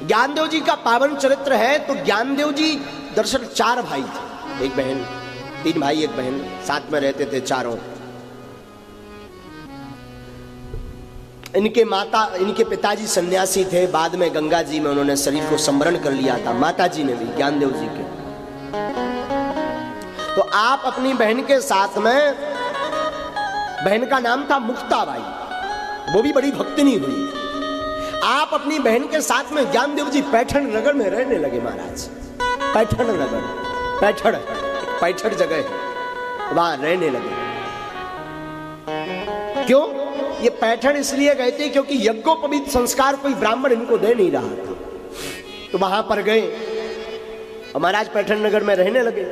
ज्ञानदेव जी का पावन चरित्र है। तो ज्ञानदेव जी दरअसल 4 भाई थे, एक बहन, 3 भाई 1 बहन, साथ में रहते थे चारों। इनके पिताजी सन्यासी थे, बाद में गंगा जी में उन्होंने शरीर को समरण कर लिया था, माता जी ने भी, ज्ञानदेव जी के। तो आप अपनी बहन के साथ में, बहन का नाम था मुक्ताबाई, वो भी बड़ी भक्तिनी हुई। आप अपनी बहन के साथ में ज्ञानदेव जी पैठण नगर में रहने लगे महाराज। पैठण नगर, पैठण जगह है, वहां रहने लगे। क्यों? ये पैठण इसलिए गए थे क्योंकि यज्ञोपवीत संस्कार कोई ब्राह्मण इनको दे नहीं रहा था, तो वहां पर गए और महाराज पैठण नगर में रहने लगे।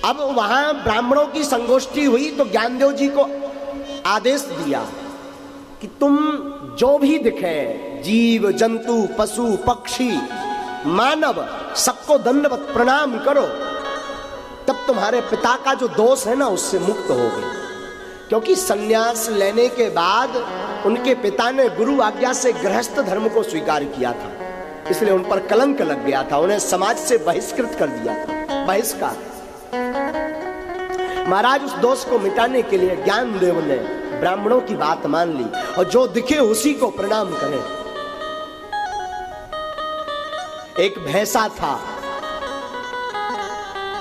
अब वहां ब्राह्मणों की संगोष्ठी हुई तो ज्ञानदेव जी को आदेश दिया कि तुम जो भी दिखे, जीव जंतु पशु पक्षी मानव, सबको दंडवत प्रणाम करो, तब तुम्हारे पिता का जो दोष है ना उससे मुक्त होगे। क्योंकि सन्यास लेने के बाद उनके पिता ने गुरु आज्ञा से गृहस्थ धर्म को स्वीकार किया था, इसलिए उन पर कलंक लग गया था, उन्हें समाज से बहिष्कृत कर दिया था, बहिष्कार। महाराज उस दोष को मिटाने के लिए ज्ञानदेव ने ब्राह्मणों की बात मान ली और जो दिखे उसी को प्रणाम करें। एक भैंसा था,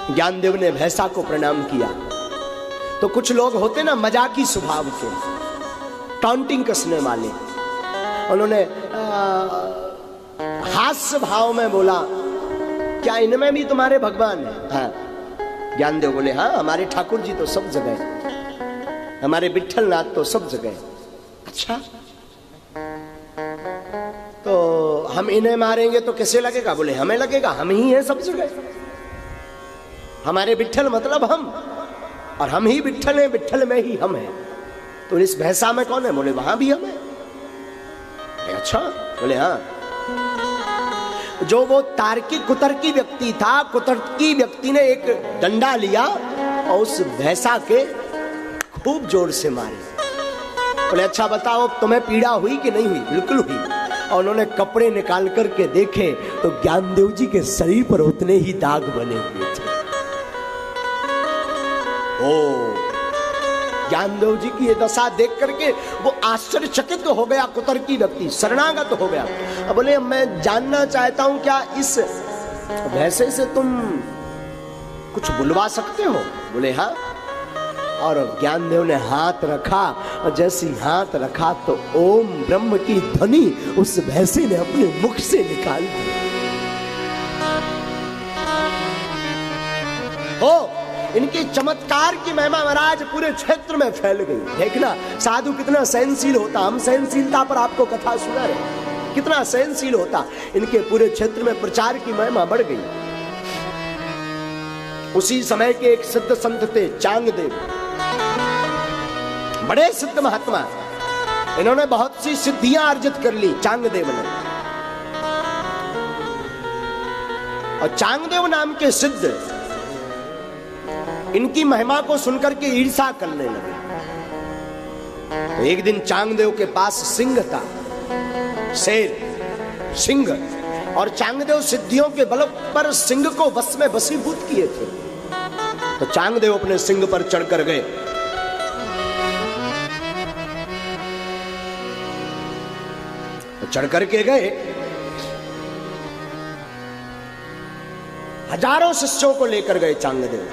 ज्ञानदेव ने भैंसा को प्रणाम किया। तो कुछ लोग होते ना मजाकी स्वभाव के, टॉन्टिंग कसने वाले, उन्होंने हास्य भाव में बोला, क्या इनमें भी तुम्हारे भगवान है? हाँ। ज्ञानदेव बोले, हाँ हमारे ठाकुर जी तो सब जगह, हमारे विठल नाथ तो सब जगह। अच्छा, तो हम इन्हें मारेंगे तो कैसे लगेगा? बोले हमें लगेगा, हम ही हैं सब जगह, हमारे विठल मतलब हम, और हम ही विठल हैं, विठल में ही हम हैं। तो इस भैंसा में कौन है? बोले वहां भी हम हैं। अच्छा, बोले हाँ। जो वो तार्किक कुतर्की व्यक्ति था, कुतर्की व्यक्ति ने एक डंडा लिया और उस भैंसा के खूब जोर से मारे। बोले अच्छा बताओ तुम्हें पीड़ा हुई कि नहीं हुई? बिल्कुल हुई। और उन्होंने कपड़े निकाल करके देखे तो ज्ञानदेव जी के शरीर पर उतने ही दाग बने हुए थे। ओ, ज्ञानदेव जी की ये दशा देख करके वो आश्चर्यचकित हो गया, कुतर्की व्यक्ति शरणागत हो गया। अब बोले मैं जानना चाहता हूं क्या इस भैंसे से तुम कुछ बुलवा सकते हो? बोले हाँ। और ज्ञानदेव ने हाथ रखा और जैसे हाथ रखा तो ओम ब्रह्म की ध्वनि उस भैंसे ने अपने मुख से निकाल दी। हो, इनके चमत्कार की महिमा महाराज पूरे क्षेत्र में फैल गई। देखना साधु कितना सहनशील होता, हम सहनशीलता पर आपको कथा सुना रहे, कितना सहनशील होता। इनके पूरे क्षेत्र में प्रचार की महिमा बढ़ गई। उसी समय के एक सिद्ध संत थे चांगदेव, बड़े सिद्ध महात्मा, इन्होंने बहुत सी सिद्धियां अर्जित कर ली चांगदेव ने। और चांगदेव नाम के सिद्ध इनकी महिमा को सुनकर के ईर्षा करने लगे। तो एक दिन चांगदेव के पास सिंह था, शेर, सिंह, और चांगदेव सिद्धियों के बल पर सिंह को वश में वशीभूत किए थे। तो चांगदेव अपने सिंह पर चढ़कर गए। तो चढ़ करके गए, हजारों शिष्यों को लेकर गए चांगदेव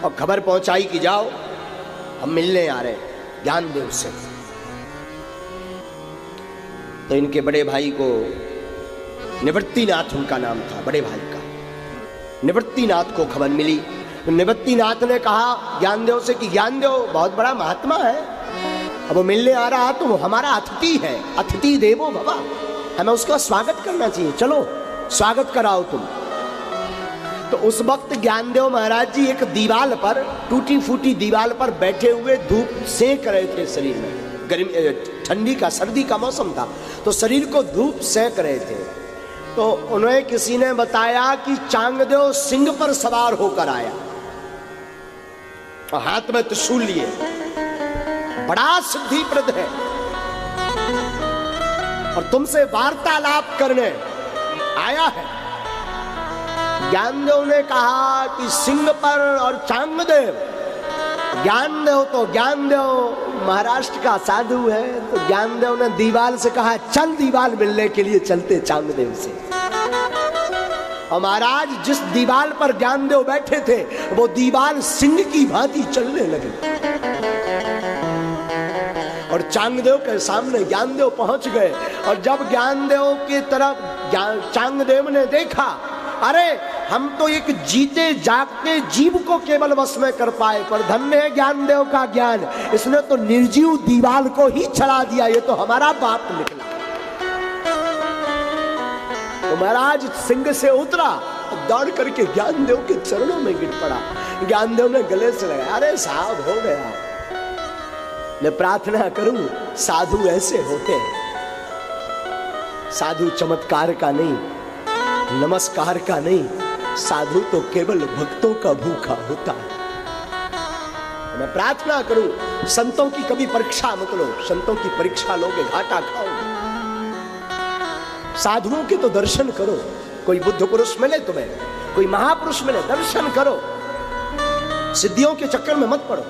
और खबर पहुंचाई कि जाओ हम मिलने आ रहे ज्ञानदेव से। तो इनके बड़े भाई को, निवृत्तिनाथ उनका नाम था, बड़े भाई का, निवृत्तिनाथ को खबर मिली। तो निवृत्तिनाथ ने कहा ज्ञानदेव से कि ज्ञानदेव बहुत बड़ा महात्मा है, अब वो मिलने आ रहा तो वो हमारा अतिथि है, अतिथि देवो भव, हमें उसका स्वागत करना चाहिए, चलो स्वागत कराओ तुम। तो उस वक्त ज्ञानदेव महाराज जी एक दीवाल पर, टूटी फूटी दीवाल पर बैठे हुए धूप सेक रहे थे शरीर में। गर्मी, ठंडी का, सर्दी का मौसम था तो शरीर को धूप सेक रहे थे। तो उन्हें किसी ने बताया कि चांगदेव सिंह पर सवार होकर आया और हाथ में त्रिशूल लिए, बड़ा सिद्धिप्रद है और तुमसे वार्तालाप करने आया है। ज्ञानदेव ने कहा कि सिंह पर और चांगदेव, ज्ञानदेव तो ज्ञानदेव महाराष्ट्र का साधु है, तो ज्ञानदेव ने दीवाल से कहा चल दीवाल मिलने के लिए चलते चांगदेव से। और महाराज जिस दीवाल पर ज्ञानदेव बैठे थे वो दीवाल सिंह की भांति चलने लगी और चांगदेव के सामने ज्ञानदेव पहुंच गए। और जब ज्ञानदेव की तरफ चांगदेव ने देखा, अरे हम तो एक जीते जागते जीव को केवल वश में कर पाए, पर धन्य है ज्ञानदेव का ज्ञान, इसने तो निर्जीव दीवाल को ही चढ़ा दिया, ये तो हमारा बाप निकला। तो महाराज सिंह से उतरा, दौड़ करके ज्ञानदेव के चरणों में गिर पड़ा। ज्ञानदेव ने गले से लगाया, अरे साहब हो गया, मैं प्रार्थना करूं साधु ऐसे होते हैं। साधु चमत्कार का नहीं, नमस्कार का नहीं, साधु तो केवल भक्तों का भूखा होता है। मैं प्रार्थना करूं संतों की कभी परीक्षा मत लो, संतों की परीक्षा लोगे घाटा खाओगे। साधुओं के तो दर्शन करो, कोई बुद्ध पुरुष मिले तुम्हें, कोई महापुरुष मिले, दर्शन करो, सिद्धियों के चक्कर में मत पड़ो।